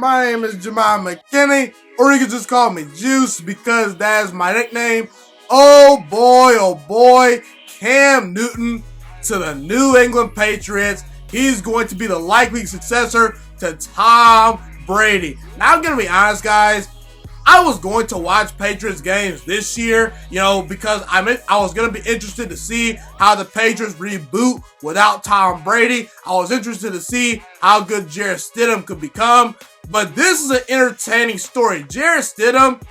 My name is Jamal McKinney, or you can just call me Juice because that is my nickname. Oh boy, Cam Newton to the New England Patriots. He's going to be the likely successor to Tom Brady. Now, I'm going to be honest, guys. I was going to watch Patriots games this year, because I was going to be interested to see how the Patriots reboot without Tom Brady. I was interested to see how good Jarrett Stidham could become. But this is an entertaining story. Jarrett Stidham,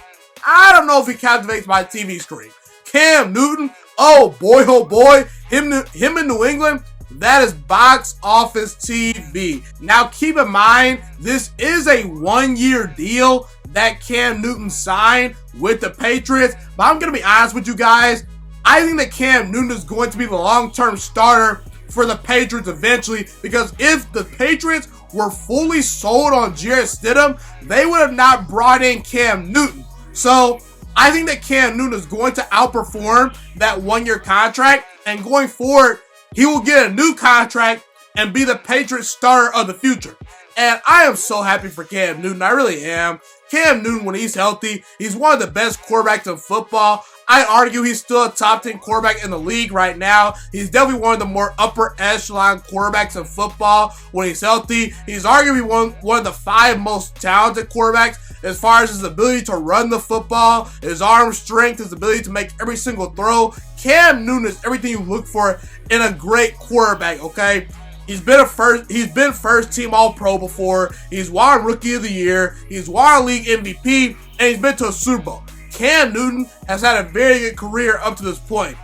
I don't know if he captivates my TV screen. Cam Newton, oh boy, him in New England, that is box office TV. Now keep in mind, this is a 1-year deal that Cam Newton signed with the Patriots. But I'm going to be honest with you guys. I think that Cam Newton is going to be the long-term starter for the Patriots eventually, because if the Patriots were fully sold on Jarrett Stidham, they would have not brought in Cam Newton. So I think that Cam Newton is going to outperform that 1-year contract, and going forward, he will get a new contract and be the Patriots starter of the future. And I am so happy for Cam Newton. I really am. Cam Newton, when he's healthy, he's one of the best quarterbacks in football. I argue he's still a top 10 quarterback in the league right now. He's definitely one of the more upper echelon quarterbacks in football when he's healthy. He's arguably one of the 5 most talented quarterbacks as far as his ability to run the football, his arm strength, his ability to make every single throw. Cam Newton is everything you look for in a great quarterback, okay? He's been first team All-Pro before. He's won Rookie of the Year. He's won League MVP, and he's been to a Super Bowl. Cam Newton has had a very good career up to this point.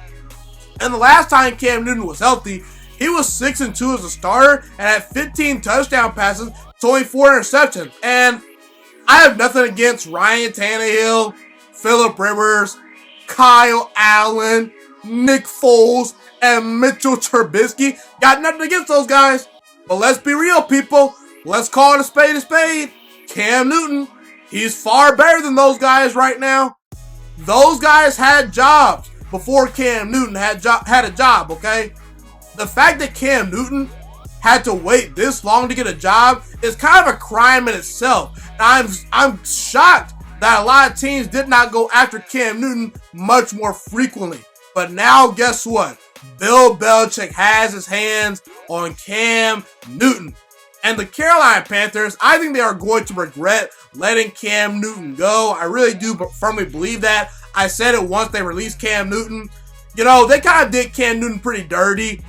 And the last time Cam Newton was healthy, he was 6-2 as a starter and had 15 touchdown passes to only 4 interceptions. And I have nothing against Ryan Tannehill, Phillip Rivers, Kyle Allen, Nick Foles, and Mitchell Trubisky. Got nothing against those guys. But let's be real, people. Let's call it a spade a spade. Cam Newton, he's far better than those guys right now. Those guys had jobs before Cam Newton had a job, okay? The fact that Cam Newton had to wait this long to get a job is kind of a crime in itself. I'm shocked that a lot of teams did not go after Cam Newton much more frequently. But now, guess what? Bill Belichick has his hands on Cam Newton. And the Carolina Panthers, I think they are going to regret letting Cam Newton go. I really do firmly believe that. I said it once they released Cam Newton. They kind of did Cam Newton pretty dirty.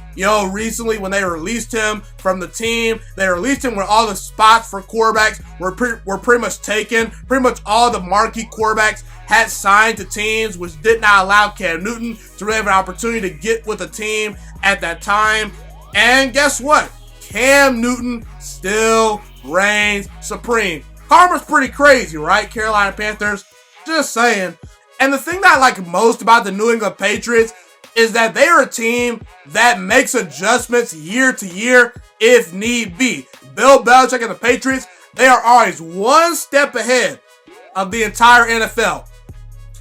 Recently when they released him from the team, they released him when all the spots for quarterbacks were pretty much taken. Pretty much all the marquee quarterbacks had signed to teams, which did not allow Cam Newton to really have an opportunity to get with a team at that time. And guess what? Cam Newton still reigns supreme. Karma's pretty crazy, right, Carolina Panthers? Just saying. And the thing that I like most about the New England Patriots is that they are a team that makes adjustments year to year if need be. Bill Belichick and the Patriots, they are always one step ahead of the entire NFL.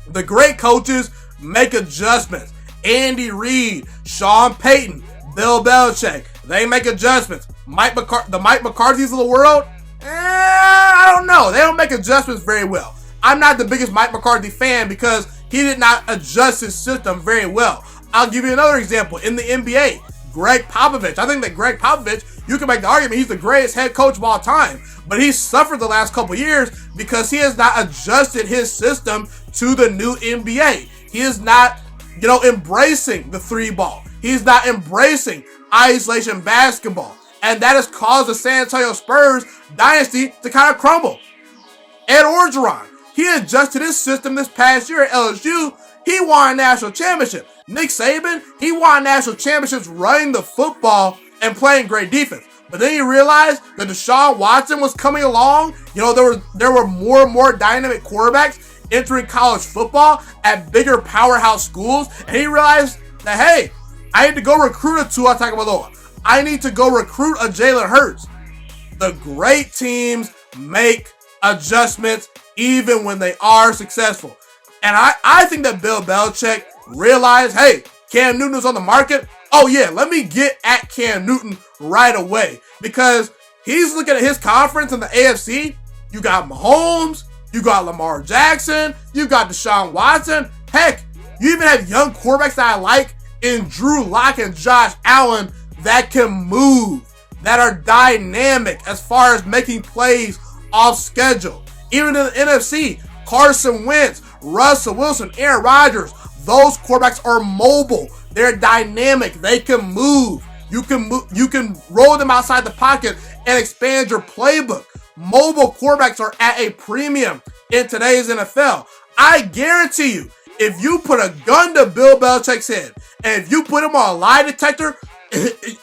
The great coaches make adjustments. Andy Reid, Sean Payton, Bill Belichick, they make adjustments. The Mike McCarthy's of the world, I don't know. They don't make adjustments very well. I'm not the biggest Mike McCarthy fan because he did not adjust his system very well. I'll give you another example. In the NBA, Greg Popovich. I think that Greg Popovich, you can make the argument he's the greatest head coach of all time. But he's suffered the last couple years because he has not adjusted his system to the new NBA. He is not, embracing the 3-ball. He's not embracing isolation basketball. And that has caused the San Antonio Spurs dynasty to kind of crumble. Ed Orgeron, he adjusted his system this past year at LSU. He won a national championship. Nick Saban, he won national championships running the football and playing great defense. But then he realized that Deshaun Watson was coming along. There were more and more dynamic quarterbacks entering college football at bigger powerhouse schools. And he realized that, hey, I need to go recruit a Tua Tagovailoa. I need to go recruit a Jalen Hurts. The great teams make adjustments even when they are successful. And I think that Bill Belichick realized, hey, Cam Newton is on the market. Oh yeah, let me get at Cam Newton right away. Because he's looking at his conference in the AFC, You got Mahomes, you got Lamar Jackson, you got Deshaun Watson. Heck, you even have young quarterbacks that I like in Drew Lock and Josh Allen that can move, that are dynamic as far as making plays off schedule. Even in the NFC, Carson Wentz, Russell Wilson, Aaron Rodgers, those quarterbacks are mobile. They're dynamic. They can move. You can roll them outside the pocket and expand your playbook. Mobile quarterbacks are at a premium in today's NFL. I guarantee you, if you put a gun to Bill Belichick's head, and if you put him on a lie detector,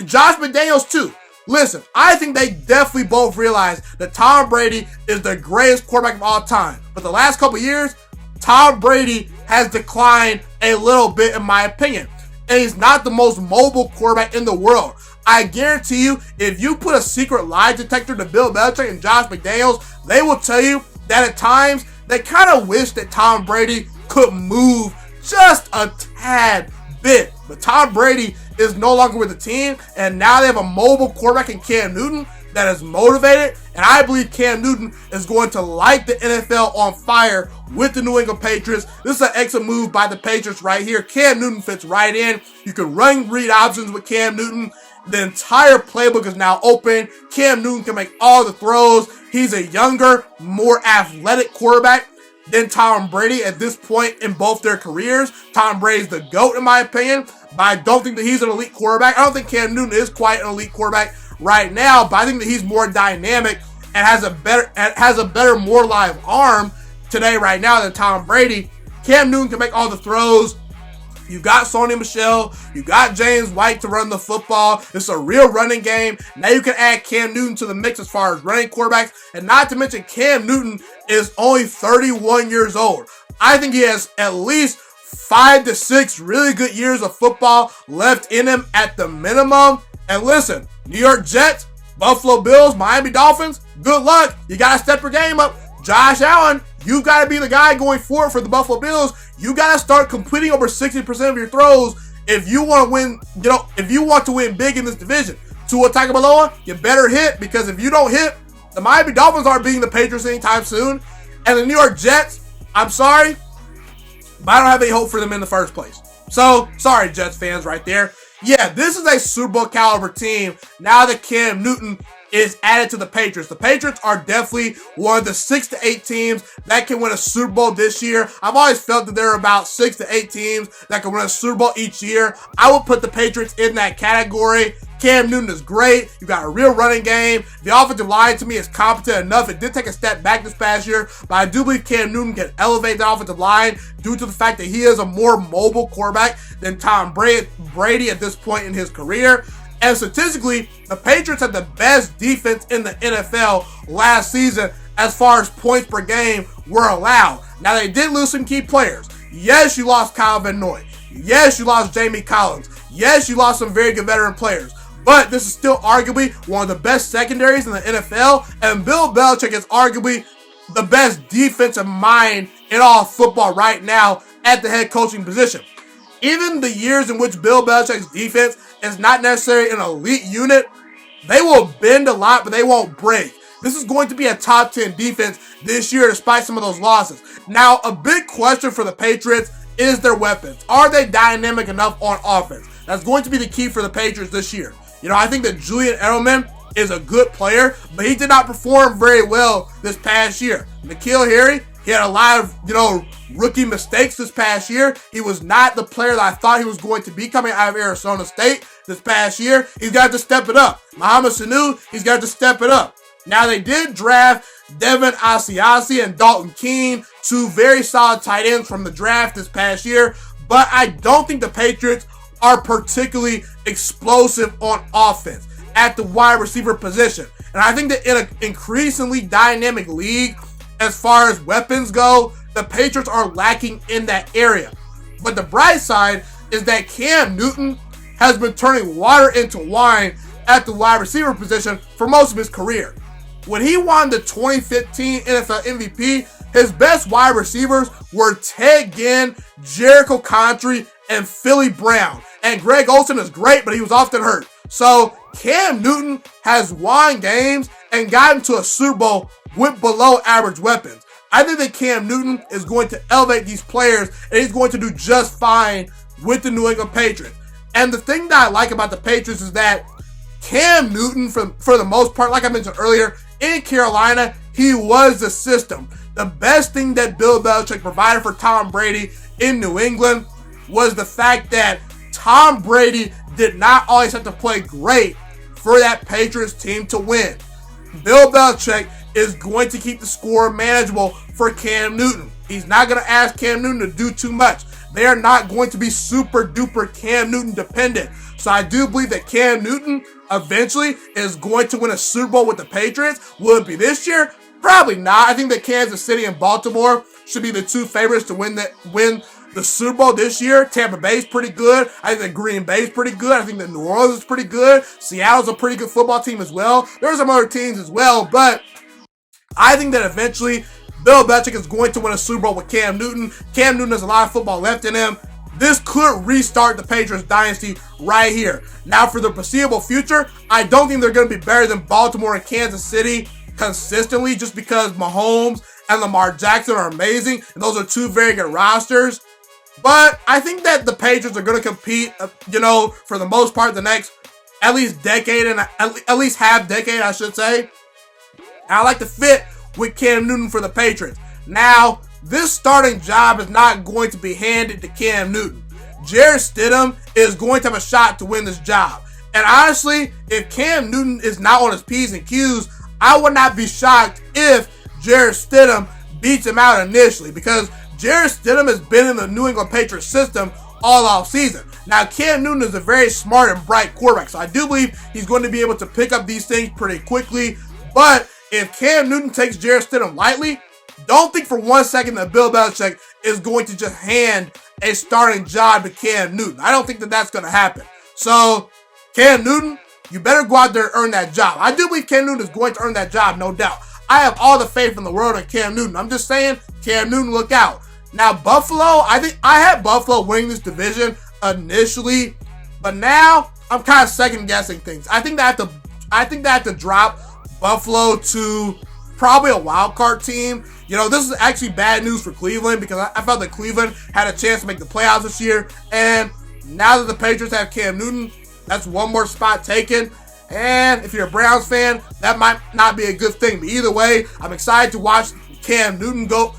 Josh McDaniels too. Listen, I think they definitely both realize that Tom Brady is the greatest quarterback of all time. But the last couple years, Tom Brady has declined a little bit in my opinion. And he's not the most mobile quarterback in the world. I guarantee you, if you put a secret lie detector to Bill Belichick and Josh McDaniels, they will tell you that at times they kind of wish that Tom Brady could move just a tad bit. But Tom Brady is no longer with the team, and now they have a mobile quarterback in Cam Newton that is motivated, and I believe Cam Newton is going to light the NFL on fire with the New England Patriots. This is an excellent move by the Patriots right here. Cam Newton fits right in. You can run read options with Cam Newton. The entire playbook is now open. Cam Newton can make all the throws. He's a younger, more athletic quarterback than Tom Brady at this point in both their careers. Tom Brady's the GOAT in my opinion, but I don't think that he's an elite quarterback. I don't think Cam Newton is quite an elite quarterback right now, but I think that he's more dynamic and has a better, more live arm today right now than Tom Brady. Cam Newton can make all the throws. You got Sony Michel. You got James White to run the football. It's a real running game. Now you can add Cam Newton to the mix as far as running quarterbacks. And not to mention, Cam Newton is only 31 years old. I think he has at least 5 to 6 really good years of football left in him at the minimum. And listen, New York Jets, Buffalo Bills, Miami Dolphins, good luck. You got to step your game up. Josh Allen, you got to be the guy going forward for the Buffalo Bills. You got to start completing over 60% of your throws if you want to win, if you want to win big in this division. Tua Tagovailoa, you better hit, because if you don't hit, the Miami Dolphins aren't beating the Patriots anytime soon. And the New York Jets, I'm sorry, but I don't have any hope for them in the first place. So, sorry, Jets fans right there. Yeah, this is a Super Bowl caliber team now that Cam Newton is added to the Patriots. The Patriots are definitely one of the 6 to 8 teams that can win a Super Bowl this year. I've always felt that there are about 6 to 8 teams that can win a Super Bowl each year. I would put the Patriots in that category. Cam Newton is great. You got a real running game. The offensive line, to me, is competent enough. It did take a step back this past year, but I do believe Cam Newton can elevate the offensive line due to the fact that he is a more mobile quarterback than Tom Brady at this point in his career. And statistically, the Patriots had the best defense in the NFL last season as far as points per game were allowed. Now, they did lose some key players. Yes, you lost Kyle Van Noy. Yes, you lost Jamie Collins. Yes, you lost some very good veteran players. But this is still arguably one of the best secondaries in the NFL. And Bill Belichick is arguably the best defensive mind in all of football right now at the head coaching position. Even the years in which Bill Belichick's defense is not necessarily an elite unit, they will bend a lot, but they won't break. This is going to be a top 10 defense this year despite some of those losses. Now, a big question for the Patriots is their weapons. Are they dynamic enough on offense? That's going to be the key for the Patriots this year. I think that Julian Edelman is a good player, but he did not perform very well this past year. N'Keal Harry, he had a lot of, rookie mistakes this past year. He was not the player that I thought he was going to be coming out of Arizona State this past year. He's got to step it up. Mohamed Sanu, he's got to step it up. Now, they did draft Devin Asiasi and Dalton Keene, 2 very solid tight ends from the draft this past year, but I don't think the Patriots are particularly explosive on offense at the wide receiver position. And I think that in an increasingly dynamic league, as far as weapons go, the Patriots are lacking in that area. But the bright side is that Cam Newton has been turning water into wine at the wide receiver position for most of his career. When he won the 2015 NFL MVP, his best wide receivers were Ted Ginn, Jericho Contry, and Philly Brown. And Greg Olsen is great, but he was often hurt. So Cam Newton has won games and gotten to a Super Bowl with below average weapons. I think that Cam Newton is going to elevate these players, and he's going to do just fine with the New England Patriots. And the thing that I like about the Patriots is that Cam Newton, for the most part, like I mentioned earlier, in Carolina, he was the system. The best thing that Bill Belichick provided for Tom Brady in New England was the fact that Tom Brady did not always have to play great for that Patriots team to win. Bill Belichick is going to keep the score manageable for Cam Newton. He's not going to ask Cam Newton to do too much. They are not going to be super duper Cam Newton dependent. So I do believe that Cam Newton eventually is going to win a Super Bowl with the Patriots. Will it be this year? Probably not. I think that Kansas City and Baltimore should be the two favorites to win the Super Bowl this year. Tampa Bay's pretty good. I think that Green Bay's pretty good. I think that New Orleans is pretty good. Seattle's a pretty good football team as well. There's some other teams as well, but I think that eventually Bill Belichick is going to win a Super Bowl with Cam Newton. Cam Newton has a lot of football left in him. This could restart the Patriots dynasty right here. Now, for the foreseeable future, I don't think they're going to be better than Baltimore and Kansas City consistently, just because Mahomes and Lamar Jackson are amazing, and those are two very good rosters. But I think that the Patriots are going to compete, for the most part, the next at least decade and at least half decade, I should say. And I like to fit with Cam Newton for the Patriots. Now, this starting job is not going to be handed to Cam Newton. Jarrett Stidham is going to have a shot to win this job. And honestly, if Cam Newton is not on his P's and Q's, I would not be shocked if Jarrett Stidham beats him out initially, because Jarrett Stidham has been in the New England Patriots system all off season. Now, Cam Newton is a very smart and bright quarterback, so I do believe he's going to be able to pick up these things pretty quickly. But if Cam Newton takes Jarrett Stidham lightly, don't think for 1 second that Bill Belichick is going to just hand a starting job to Cam Newton. I don't think that that's going to happen. So, Cam Newton, you better go out there and earn that job. I do believe Cam Newton is going to earn that job, no doubt. I have all the faith in the world in Cam Newton. I'm just saying, Cam Newton, look out. Now, Buffalo, I think I had Buffalo winning this division initially, but now I'm kind of second guessing things. I think that I have to drop Buffalo to probably a wild card team. This is actually bad news for Cleveland, because I felt that Cleveland had a chance to make the playoffs this year. And now that the Patriots have Cam Newton, that's one more spot taken. And if you're a Browns fan, that might not be a good thing. But either way, I'm excited to watch Cam Newton go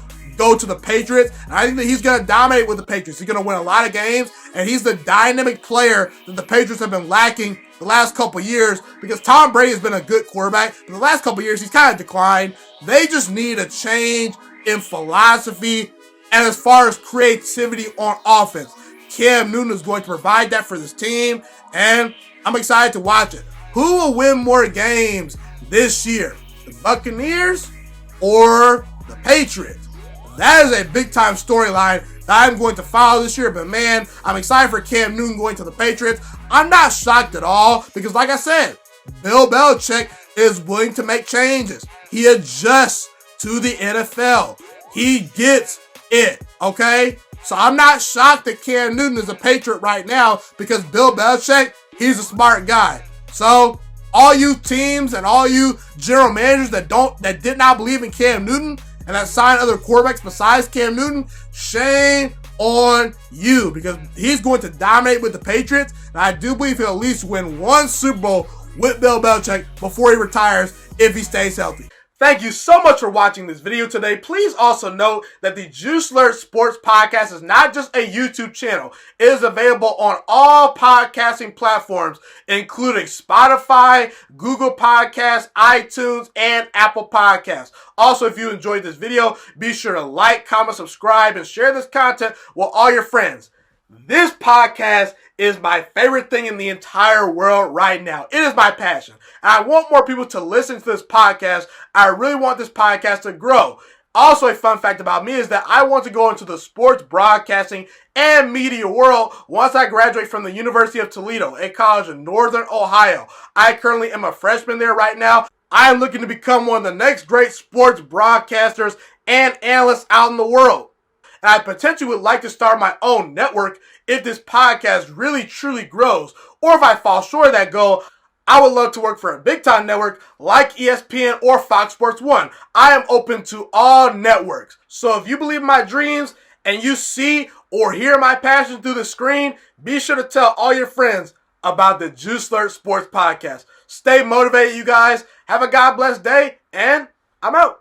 to the Patriots. And I think that he's going to dominate with the Patriots. He's going to win a lot of games. And he's the dynamic player that the Patriots have been lacking the last couple years, because Tom Brady has been a good quarterback, but the last couple years he's kind of declined. They just need a change in philosophy and as far as creativity on offense. Cam Newton is going to provide that for this team, and I'm excited to watch it. Who will win more games this year? The Buccaneers or the Patriots? That is a big-time storyline that I'm going to follow this year, but man, I'm excited for Cam Newton going to the Patriots. I'm not shocked at all, because like I said, Bill Belichick is willing to make changes. He adjusts to the NFL. He gets it, okay? So I'm not shocked that Cam Newton is a Patriot right now, because Bill Belichick, he's a smart guy. So all you teams and all you general managers that did not believe in Cam Newton and that signed other quarterbacks besides Cam Newton, shame on you, because he's going to dominate with the Patriots, and I do believe he'll at least win one Super Bowl with Bill Belichick before he retires, if he stays healthy. Thank you so much for watching this video today. Please also note that the Juice Alert Sports Podcast is not just a YouTube channel. It is available on all podcasting platforms, including Spotify, Google Podcasts, iTunes, and Apple Podcasts. Also, if you enjoyed this video, be sure to like, comment, subscribe, and share this content with all your friends. This podcast is my favorite thing in the entire world right now. It is my passion. And I want more people to listen to this podcast. I really want this podcast to grow. Also, a fun fact about me is that I want to go into the sports broadcasting and media world once I graduate from the University of Toledo, a college in Northern Ohio. I currently am a freshman there right now. I am looking to become one of the next great sports broadcasters and analysts out in the world. And I potentially would like to start my own network if this podcast really truly grows. Or if I fall short of that goal, I would love to work for a big-time network like ESPN or Fox Sports 1. I am open to all networks. So if you believe in my dreams and you see or hear my passion through the screen, be sure to tell all your friends about the Juice Alert Sports Podcast. Stay motivated, you guys. Have a God bless day, and I'm out.